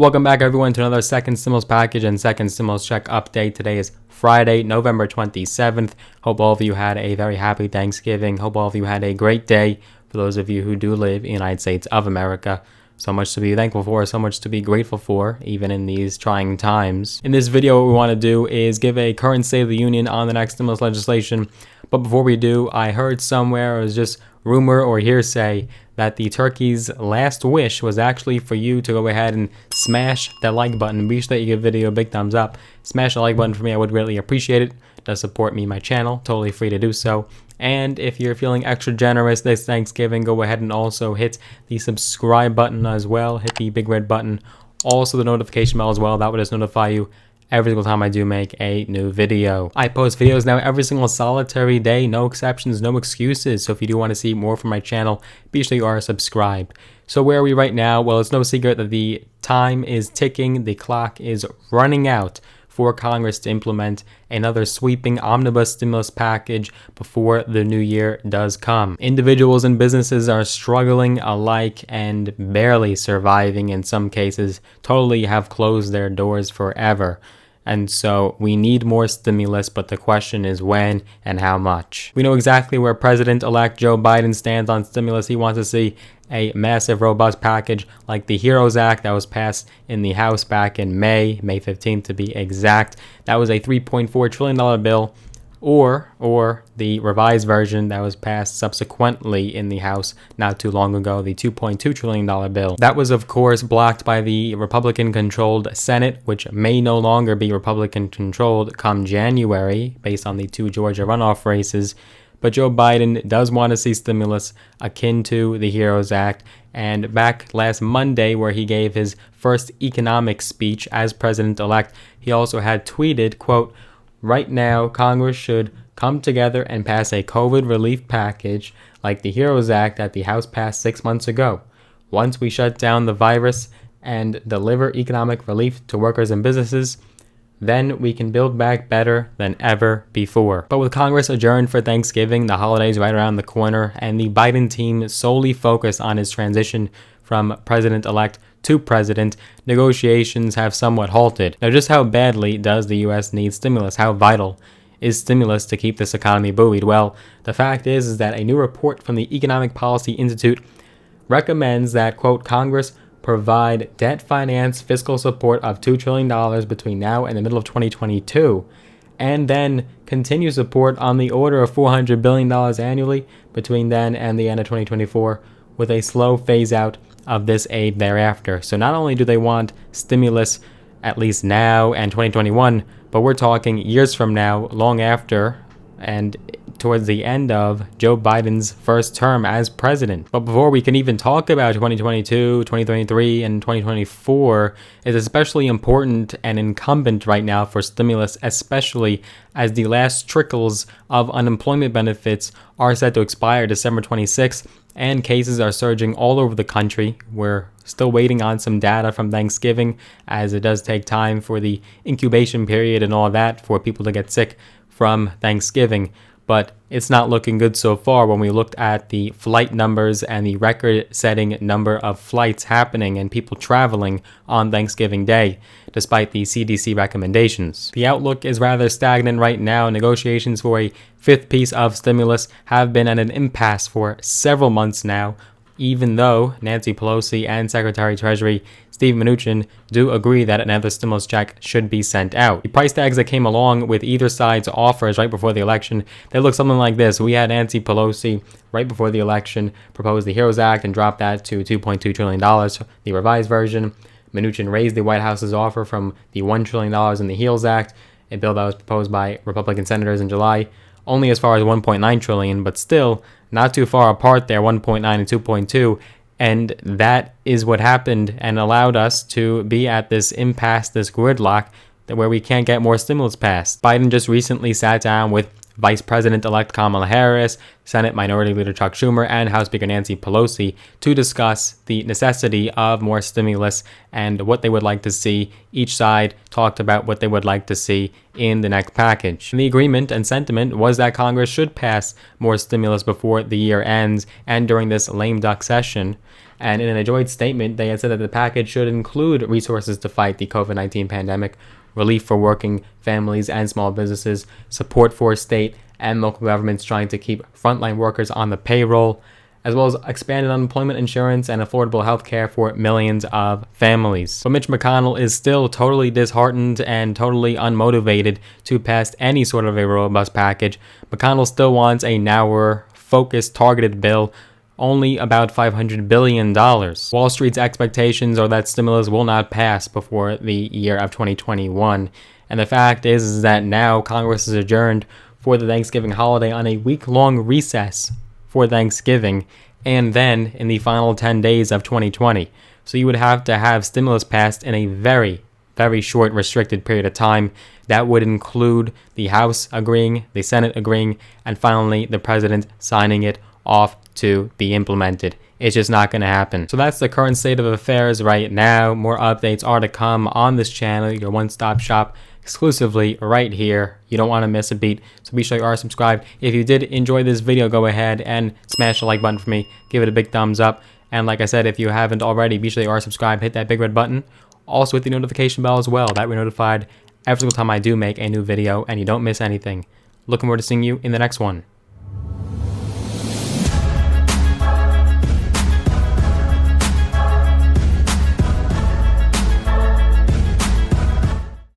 Welcome back, everyone, to another second stimulus package and second stimulus check update. Today is Friday, November 27th. Hope all of you had a very happy Thanksgiving. Hope all of you had a great day. For those of you who do live in the United States of America, so much to be thankful for, so much to be grateful for, even in these trying times. In this video, what we want to do is give a current State of the Union on the next stimulus legislation. But before we do, I heard somewhere, it was just rumor or hearsay, that the turkey's last wish was actually for you to go ahead and smash that like button. Be sure that you give the video a big thumbs up. Smash the like button for me. I would greatly appreciate it. It does support me, my channel. Totally free to do so. And if you're feeling extra generous this Thanksgiving, go ahead and also hit the subscribe button as well. Hit the big red button. Also the notification bell as well. That would just notify you every single time I do make a new video. I post videos now every single solitary day, no exceptions, no excuses. So if you do want to see more from my channel, be sure you are subscribed. So where are we right now? Well, it's no secret that the time is ticking, the clock is running out for Congress to implement another sweeping omnibus stimulus package before the new year does come. Individuals and businesses are struggling alike and barely surviving. In some cases, totally have closed their doors forever. And so we need more stimulus, but the question is when and how much. We know exactly where President-elect Joe Biden stands on stimulus. He wants to see a massive, robust package like the HEROES Act that was passed in the House back in May 15th to be exact. That was a $3.4 trillion bill, or the revised version that was passed subsequently in the House not too long ago, the $2.2 trillion bill. That was, of course, blocked by the Republican-controlled Senate, which may no longer be Republican-controlled come January, based on the two Georgia runoff races. But Joe Biden does want to see stimulus akin to the HEROES Act. And back last Monday, where he gave his first economic speech as president-elect, he also had tweeted, quote, "Right now, Congress should come together and pass a COVID relief package like the HEROES Act that the House passed 6 months ago. Once we shut down the virus and deliver economic relief to workers and businesses, then we can build back better than ever before." But with Congress adjourned for Thanksgiving, the holidays right around the corner, and the Biden team solely focused on his transition from president-elect to president, negotiations have somewhat halted. Now, just how badly does the U.S. need stimulus? How vital is stimulus to keep this economy buoyed? Well, the fact is that a new report from the Economic Policy Institute recommends that, quote, Congress provide debt finance fiscal support of $2 trillion between now and the middle of 2022, and then continue support on the order of $400 billion annually between then and the end of 2024, with a slow phase out of this aid thereafter. So not only do they want stimulus at least now and 2021, but we're talking years from now, long after and towards the end of Joe Biden's first term as president. But before we can even talk about 2022, 2023, and 2024, it's especially important and incumbent right now for stimulus, especially as the last trickles of unemployment benefits are set to expire December 26th, and cases are surging all over the country. We're still waiting on some data from Thanksgiving, as it does take time for the incubation period and all that for people to get sick from Thanksgiving. But it's not looking good so far when we looked at the flight numbers and the record-setting number of flights happening and people traveling on Thanksgiving Day, despite the CDC recommendations. The outlook is rather stagnant right now. Negotiations for a fifth piece of stimulus have been at an impasse for several months now, even though Nancy Pelosi and Secretary of Treasury Steve Mnuchin do agree that another stimulus check should be sent out. The price tags that came along with either side's offers right before the election, they look something like this. We had Nancy Pelosi right before the election propose the HEROES Act and drop that to $2.2 trillion, the revised version. Mnuchin raised the White House's offer from the $1 trillion in the HEROES Act, a bill that was proposed by Republican senators in July, only as far as $1.9 trillion, but still not too far apart there, 1.9 and 2.2. And that is what happened and allowed us to be at this impasse, this gridlock, where we can't get more stimulus passed. Biden just recently sat down with Vice President-elect Kamala Harris, Senate Minority Leader Chuck Schumer, and House Speaker Nancy Pelosi to discuss the necessity of more stimulus and what they would like to see. Each side talked about what they would like to see in the next package. And the agreement and sentiment was that Congress should pass more stimulus before the year ends and during this lame duck session. And in a joint statement, they had said that the package should include resources to fight the COVID-19 pandemic, relief for working families and small businesses, support for state and local governments trying to keep frontline workers on the payroll, as well as expanded unemployment insurance and affordable health care for millions of families. But Mitch McConnell is still totally disheartened and totally unmotivated to pass any sort of a robust package. McConnell still wants a narrower, focused, targeted bill, only about $500 billion. Wall Street's expectations are that stimulus will not pass before the year of 2021. And the fact is that now Congress is adjourned for the Thanksgiving holiday on a week-long recess for Thanksgiving, and then in the final 10 days of 2020. So you would have to have stimulus passed in a very, very short, restricted period of time. That would include the House agreeing, the Senate agreeing, and finally the President signing it off to be implemented. It's just not going to happen. So that's the current state of affairs right now. More updates are to come on this channel, your one-stop shop, exclusively right here. You don't want to miss a beat, so be sure you are subscribed. If you did enjoy this video, go ahead and smash the like button for me. Give it a big thumbs up. And like I said, if you haven't already, be sure you are subscribed. Hit that big red button. Also hit the notification bell as well. That way you're notified every single time I do make a new video and you don't miss anything. Looking forward to seeing you in the next one.